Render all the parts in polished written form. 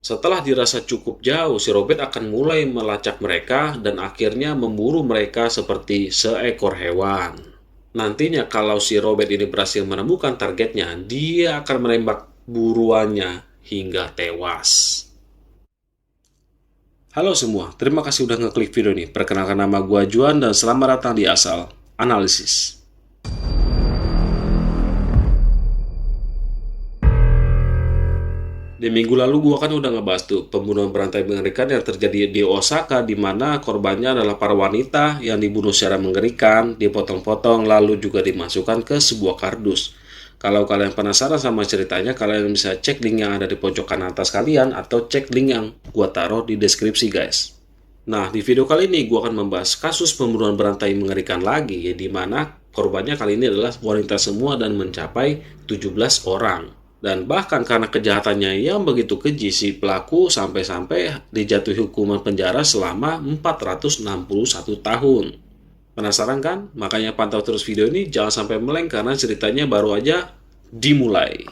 Setelah dirasa cukup jauh, si Robert akan mulai melacak mereka dan akhirnya memburu mereka seperti seekor hewan. Nantinya kalau si Robert ini berhasil menemukan targetnya, dia akan menembak buruannya hingga tewas. Halo semua, terima kasih udah ngeklik video ini. Perkenalkan nama gua Juan dan selamat datang di Asal Analisis. Di minggu lalu gua kan udah ngebahas tuh pembunuhan berantai mengerikan yang terjadi di Osaka, di mana korbannya adalah para wanita yang dibunuh secara mengerikan, dipotong-potong lalu juga dimasukkan ke sebuah kardus. Kalau kalian penasaran sama ceritanya, kalian bisa cek link yang ada di pojok kanan atas kalian atau cek link yang gua taruh di deskripsi guys. Nah, di video kali ini gua akan membahas kasus pembunuhan berantai mengerikan lagi, di mana korbannya kali ini adalah wanita semua dan mencapai 17 orang. Dan bahkan karena kejahatannya yang begitu keji, si pelaku sampai-sampai dijatuhi hukuman penjara selama 461 tahun. Penasaran kan? Makanya pantau terus video ini, jangan sampai meleng karena ceritanya baru aja dimulai.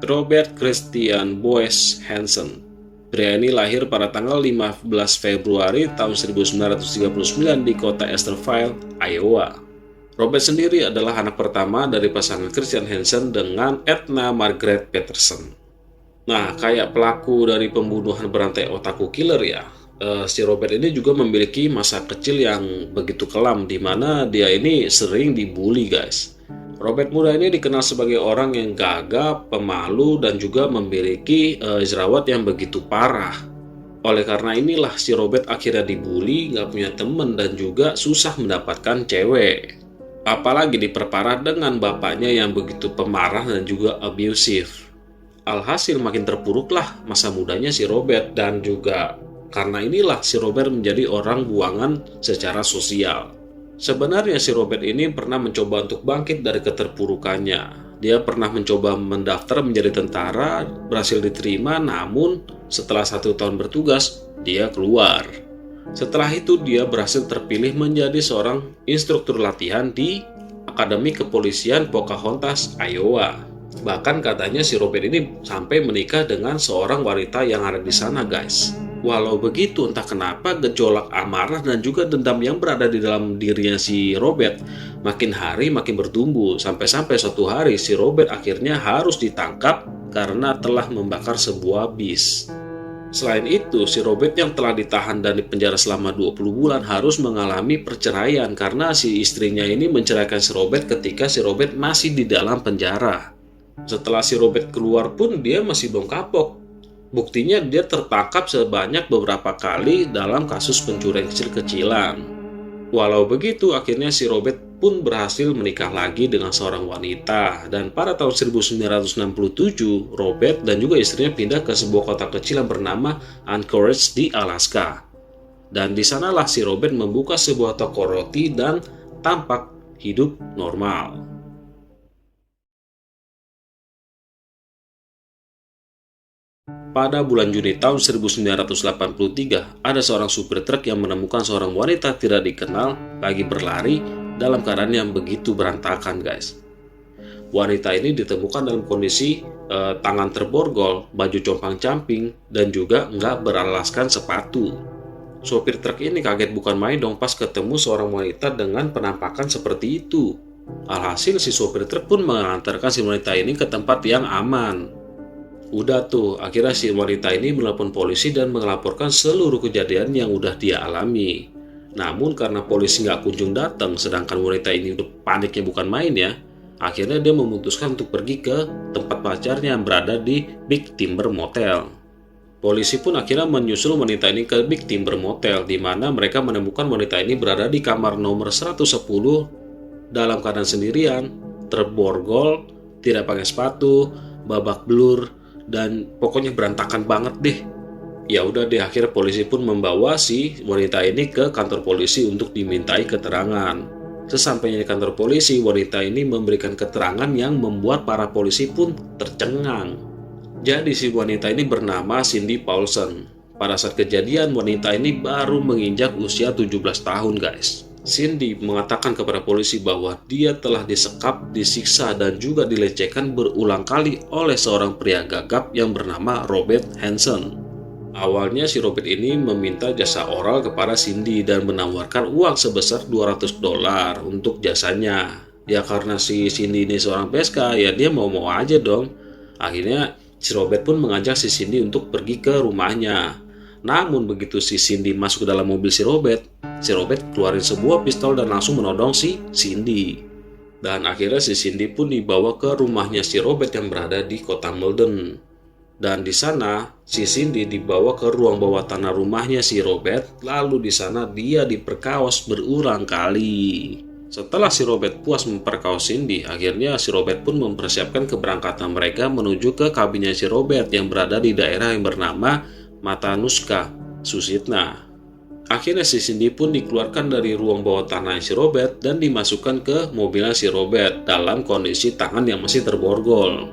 Robert Christian Boyce Hansen. Pria ini lahir pada tanggal 15 Februari tahun 1939 di kota Esterville, Iowa. Robert sendiri adalah anak pertama dari pasangan Christian Hansen dengan Edna Margaret Peterson. Nah, kayak pelaku dari pembunuhan berantai otaku killer ya, si Robert ini juga memiliki masa kecil yang begitu kelam, di mana dia ini sering dibully guys. Robert muda ini dikenal sebagai orang yang gagap, pemalu, dan juga memiliki jerawat yang begitu parah. Oleh karena inilah si Robert akhirnya dibully, nggak punya temen, dan juga susah mendapatkan cewek. Apalagi diperparah dengan bapaknya yang begitu pemarah dan juga abusive. Alhasil makin terpuruklah masa mudanya si Robert, dan juga karena inilah si Robert menjadi orang buangan secara sosial. Sebenarnya si Robert ini pernah mencoba untuk bangkit dari keterpurukannya. Dia pernah mencoba mendaftar menjadi tentara, berhasil diterima, namun setelah 1 tahun bertugas, dia keluar. Setelah itu dia berhasil terpilih menjadi seorang instruktur latihan di Akademi Kepolisian Pocahontas, Iowa. Bahkan katanya si Robert ini sampai menikah dengan seorang wanita yang ada di sana guys. Walau begitu, entah kenapa gejolak amarah dan juga dendam yang berada di dalam dirinya si Robert makin hari makin bertumbuh, sampai-sampai suatu hari si Robert akhirnya harus ditangkap karena telah membakar sebuah bis. Selain itu, si Robert yang telah ditahan dan dipenjara selama 20 bulan harus mengalami perceraian karena si istrinya ini menceraikan si Robert ketika si Robert masih di dalam penjara. Setelah si Robert keluar pun dia masih belum kapok. Buktinya dia tertangkap sebanyak beberapa kali dalam kasus pencurian kecil-kecilan. Walau begitu, akhirnya si Robert pun berhasil menikah lagi dengan seorang wanita. Dan pada tahun 1967, Robert dan juga istrinya pindah ke sebuah kota kecil yang bernama Anchorage di Alaska. Dan di sanalah si Robert membuka sebuah toko roti dan tampak hidup normal. Pada bulan Juni tahun 1983, ada seorang supir truk yang menemukan seorang wanita tidak dikenal lagi berlari dalam keadaan yang begitu berantakan guys. Wanita ini ditemukan dalam kondisi tangan terborgol, baju compang-camping, dan juga nggak beralaskan sepatu. Supir truk ini kaget bukan main dong pas ketemu seorang wanita dengan penampakan seperti itu. Alhasil si supir truk pun mengantarkan si wanita ini ke tempat yang aman. Udah tuh, akhirnya si wanita ini menelpon polisi dan melaporkan seluruh kejadian yang udah dia alami. Namun karena polisi nggak kunjung datang, sedangkan wanita ini udah paniknya bukan main ya, akhirnya dia memutuskan untuk pergi ke tempat pacarnya yang berada di Big Timber Motel. Polisi pun akhirnya menyusul wanita ini ke Big Timber Motel, di mana mereka menemukan wanita ini berada di kamar nomor 110 dalam keadaan sendirian, terborgol, tidak pakai sepatu, babak belur, dan pokoknya berantakan banget deh. Ya udah deh, akhirnya polisi pun membawa si wanita ini ke kantor polisi untuk dimintai keterangan. Sesampainya di kantor polisi, wanita ini memberikan keterangan yang membuat para polisi pun tercengang. Jadi si wanita ini bernama Cindy Paulson. Pada saat kejadian, wanita ini baru menginjak usia 17 tahun guys. Cindy mengatakan kepada polisi bahwa dia telah disekap, disiksa, dan juga dilecehkan berulang kali oleh seorang pria gagap yang bernama Robert Hansen. Awalnya si Robert ini meminta jasa oral kepada Cindy dan menawarkan uang sebesar $200 untuk jasanya. Ya karena si Cindy ini seorang PSK, ya dia mau-mau aja dong. Akhirnya si Robert pun mengajak si Cindy untuk pergi ke rumahnya. Namun begitu si Cindy masuk ke dalam mobil si Robert keluarin sebuah pistol dan langsung menodong si Cindy. Dan akhirnya si Cindy pun dibawa ke rumahnya si Robert yang berada di kota Malden. Dan di sana si Cindy dibawa ke ruang bawah tanah rumahnya si Robert, lalu di sana dia diperkaos berulang kali. Setelah si Robert puas memperkaos Cindy, akhirnya si Robert pun mempersiapkan keberangkatan mereka menuju ke kabinnya si Robert yang berada di daerah yang bernama Matanuska, Susitna. Akhirnya si Cindy pun dikeluarkan dari ruang bawah tanah si Robert dan dimasukkan ke mobilnya si Robert dalam kondisi tangan yang masih terborgol.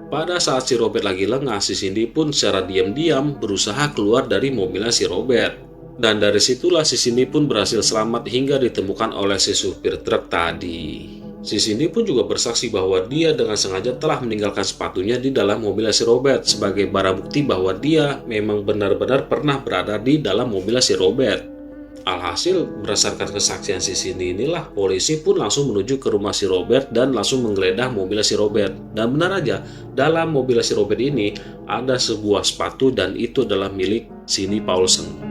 Pada saat si Robert lagi lengah, si Cindy pun secara diam-diam berusaha keluar dari mobilnya si Robert. Dan dari situlah si Cindy pun berhasil selamat hingga ditemukan oleh si supir truk tadi. Si Cindy pun juga bersaksi bahwa dia dengan sengaja telah meninggalkan sepatunya di dalam mobil si Robert sebagai barang bukti bahwa dia memang benar-benar pernah berada di dalam mobil si Robert. Alhasil, berdasarkan kesaksian si Cindy inilah, polisi pun langsung menuju ke rumah si Robert dan langsung menggeledah mobil si Robert. Dan benar aja, dalam mobil si Robert ini ada sebuah sepatu dan itu adalah milik Cindy Paulson.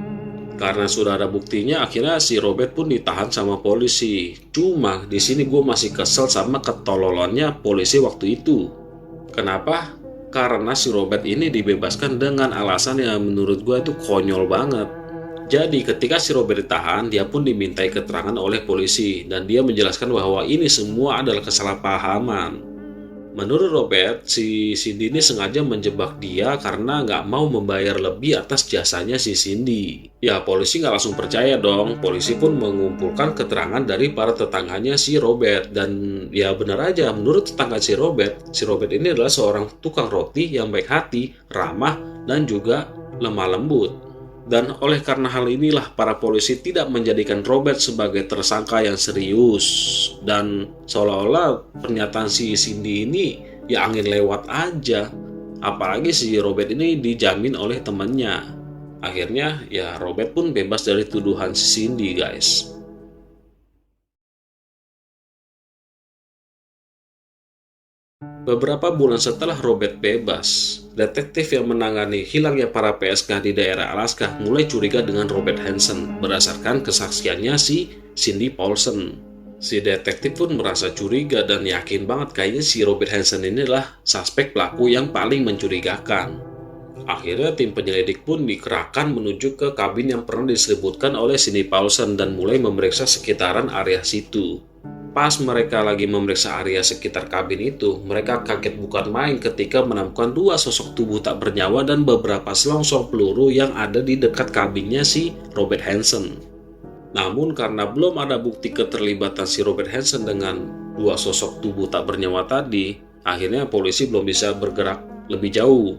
Karena sudah ada buktinya, akhirnya si Robert pun ditahan sama polisi. Cuma di sini gue masih kesel sama ketololonnya polisi waktu itu. Kenapa? Karena si Robert ini dibebaskan dengan alasan yang menurut gue itu konyol banget. Jadi ketika si Robert ditahan, dia pun dimintai keterangan oleh polisi dan dia menjelaskan bahwa ini semua adalah kesalahpahaman. Menurut Robert, si Cindy ini sengaja menjebak dia karena nggak mau membayar lebih atas jasanya si Cindy. Ya, polisi nggak langsung percaya dong. Polisi pun mengumpulkan keterangan dari para tetangganya si Robert. Dan ya benar aja, menurut tetangga si Robert ini adalah seorang tukang roti yang baik hati, ramah, dan juga lemah lembut. Dan oleh karena hal inilah para polisi tidak menjadikan Robert sebagai tersangka yang serius. Dan seolah-olah pernyataan si Cindy ini ya angin lewat aja. Apalagi si Robert ini dijamin oleh temannya. Akhirnya ya Robert pun bebas dari tuduhan si Cindy, guys. Beberapa bulan setelah Robert bebas, detektif yang menangani hilangnya para PSK di daerah Alaska mulai curiga dengan Robert Hansen berdasarkan kesaksiannya si Cindy Paulson. Si detektif pun merasa curiga dan yakin banget kayaknya si Robert Hansen inilah suspek pelaku yang paling mencurigakan. Akhirnya tim penyelidik pun dikerahkan menuju ke kabin yang pernah disebutkan oleh Cindy Paulson dan mulai memeriksa sekitaran area situ. Pas mereka lagi memeriksa area sekitar kabin itu, mereka kaget bukan main ketika menemukan dua sosok tubuh tak bernyawa dan beberapa selongsong peluru yang ada di dekat kabinnya si Robert Hansen. Namun karena belum ada bukti keterlibatan si Robert Hansen dengan dua sosok tubuh tak bernyawa tadi, akhirnya polisi belum bisa bergerak lebih jauh.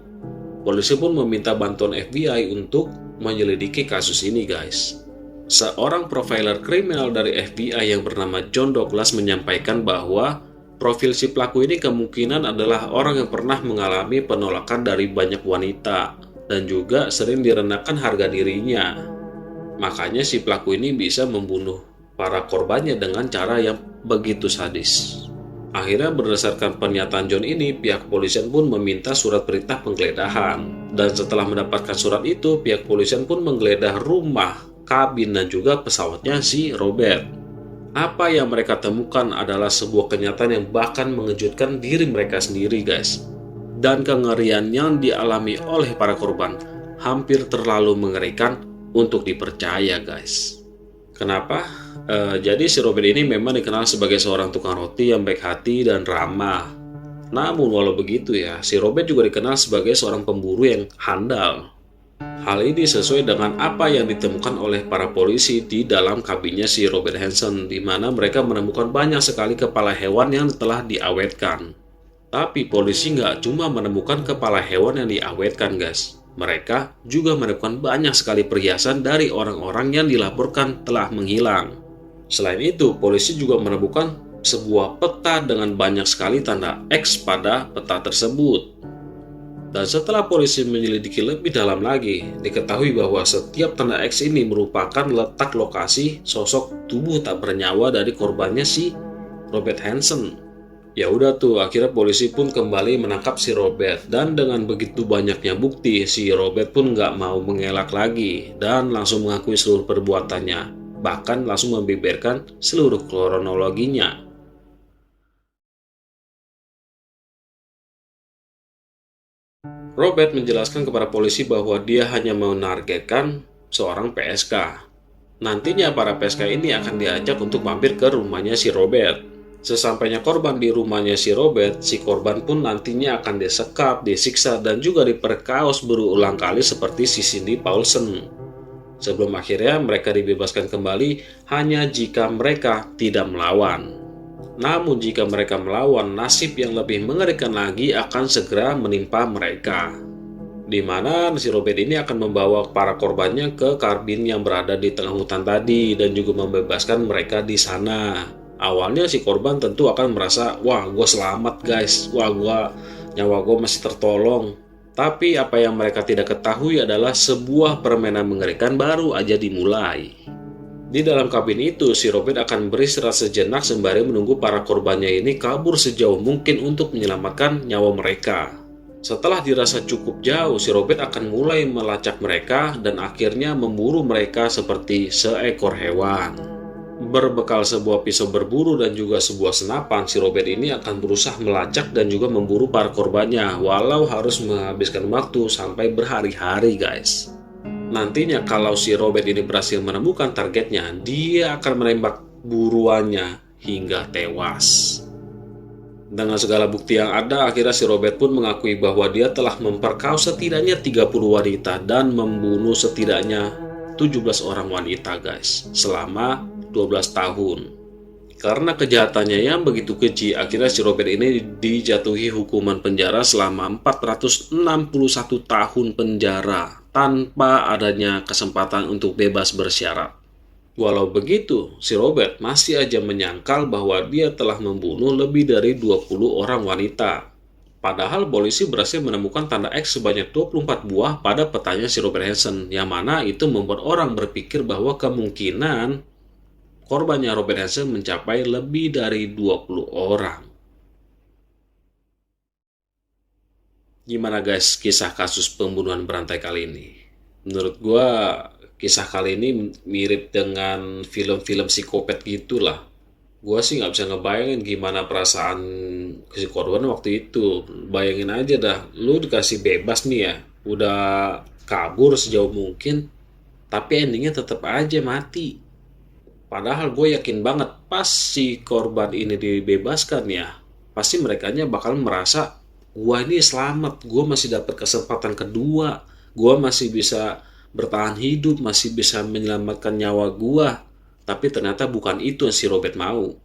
Polisi pun meminta bantuan FBI untuk menyelidiki kasus ini, guys. Seorang profiler kriminal dari FBI yang bernama John Douglas menyampaikan bahwa profil si pelaku ini kemungkinan adalah orang yang pernah mengalami penolakan dari banyak wanita dan juga sering direndahkan harga dirinya. Makanya si pelaku ini bisa membunuh para korbannya dengan cara yang begitu sadis. Akhirnya berdasarkan pernyataan John ini, pihak kepolisian pun meminta surat perintah penggeledahan. Dan setelah mendapatkan surat itu, pihak kepolisian pun menggeledah rumah, kabin, dan juga pesawatnya si Robert. Apa yang mereka temukan adalah sebuah kenyataan yang bahkan mengejutkan diri mereka sendiri, guys. Dan kengerian yang dialami oleh para korban hampir terlalu mengerikan untuk dipercaya, guys. Kenapa? Jadi si Robert ini memang dikenal sebagai seorang tukang roti yang baik hati dan ramah. Namun walau begitu ya, si Robert juga dikenal sebagai seorang pemburu yang handal. Hal ini sesuai dengan apa yang ditemukan oleh para polisi di dalam kabinnya si Robert Hansen, di mana mereka menemukan banyak sekali kepala hewan yang telah diawetkan. Tapi polisi nggak cuma menemukan kepala hewan yang diawetkan, guys. Mereka juga menemukan banyak sekali perhiasan dari orang-orang yang dilaporkan telah menghilang. Selain itu, polisi juga menemukan sebuah peta dengan banyak sekali tanda X pada peta tersebut. Dan setelah polisi menyelidiki lebih dalam lagi, diketahui bahwa setiap tanda X ini merupakan letak lokasi sosok tubuh tak bernyawa dari korbannya si Robert Hansen. Ya udah tuh, akhirnya polisi pun kembali menangkap si Robert, dan dengan begitu banyaknya bukti, si Robert pun nggak mau mengelak lagi dan langsung mengakui seluruh perbuatannya, bahkan langsung membeberkan seluruh kronologinya. Robert menjelaskan kepada polisi bahwa dia hanya menargetkan seorang PSK. Nantinya para PSK ini akan diajak untuk mampir ke rumahnya si Robert. Sesampainya korban di rumahnya si Robert, si korban pun nantinya akan disekap, disiksa, dan juga diperkaos berulang kali seperti si Cindy Paulson. Sebelum akhirnya mereka dibebaskan kembali hanya jika mereka tidak melawan. Namun jika mereka melawan, nasib yang lebih mengerikan lagi akan segera menimpa mereka. Di mana si Robert ini akan membawa para korbannya ke kabin yang berada di tengah hutan tadi dan juga membebaskan mereka di sana. Awalnya si korban tentu akan merasa, wah gue selamat guys, nyawa gue masih tertolong. Tapi apa yang mereka tidak ketahui adalah sebuah permainan mengerikan baru aja dimulai. Di dalam kabin itu, si Robert akan beristirahat sejenak sembari menunggu para korbannya ini kabur sejauh mungkin untuk menyelamatkan nyawa mereka. Setelah dirasa cukup jauh, si Robert akan mulai melacak mereka dan akhirnya memburu mereka seperti seekor hewan. Berbekal sebuah pisau berburu dan juga sebuah senapan, si Robert ini akan berusaha melacak dan juga memburu para korbannya, walau harus menghabiskan waktu sampai berhari-hari guys. Nantinya kalau si Robert ini berhasil menemukan targetnya, dia akan menembak buruannya hingga tewas. Dengan segala bukti yang ada, akhirnya si Robert pun mengakui bahwa dia telah memperkaos setidaknya 30 wanita dan membunuh setidaknya 17 orang wanita guys, selama 12 tahun. Karena kejahatannya yang begitu keji, akhirnya si Robert ini dijatuhi hukuman penjara selama 461 tahun penjara tanpa adanya kesempatan untuk bebas bersyarat. Walau begitu, si Robert masih aja menyangkal bahwa dia telah membunuh lebih dari 20 orang wanita. Padahal polisi berhasil menemukan tanda X sebanyak 24 buah pada petanya si Robert Hansen, yang mana itu membuat orang berpikir bahwa kemungkinan korbannya Robert Hansen mencapai lebih dari 20 orang. Gimana guys kisah kasus pembunuhan berantai kali ini? Menurut gua kisah kali ini mirip dengan film-film psikopat gitulah. Gua sih nggak bisa ngebayangin gimana perasaan si korban waktu itu. Bayangin aja dah, lu dikasih bebas nih ya, udah kabur sejauh mungkin, tapi endingnya tetap aja mati. Padahal gue yakin banget pas si korban ini dibebaskan ya, pasti merekanya bakal merasa, gua ini selamat, gue masih dapat kesempatan kedua, gue masih bisa bertahan hidup, masih bisa menyelamatkan nyawa gue. Tapi ternyata bukan itu yang si Robert mau.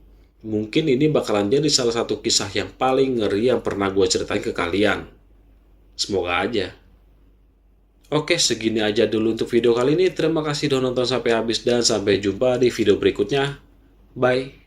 Mungkin ini bakalan jadi salah satu kisah yang paling ngeri yang pernah gue ceritain ke kalian. Semoga aja. Oke, segini aja dulu untuk video kali ini. Terima kasih sudah nonton sampai habis dan sampai jumpa di video berikutnya. Bye.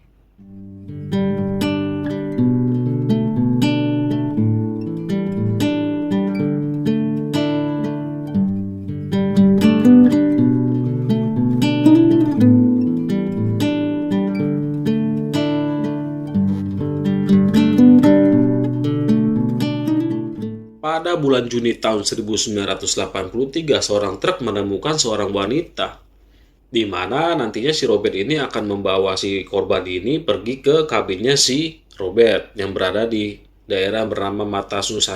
Pada bulan Juni tahun 1983, seorang truk menemukan seorang wanita, di mana nantinya si Robert ini akan membawa si korban ini pergi ke kabinnya si Robert yang berada di daerah bernama Mata Nusa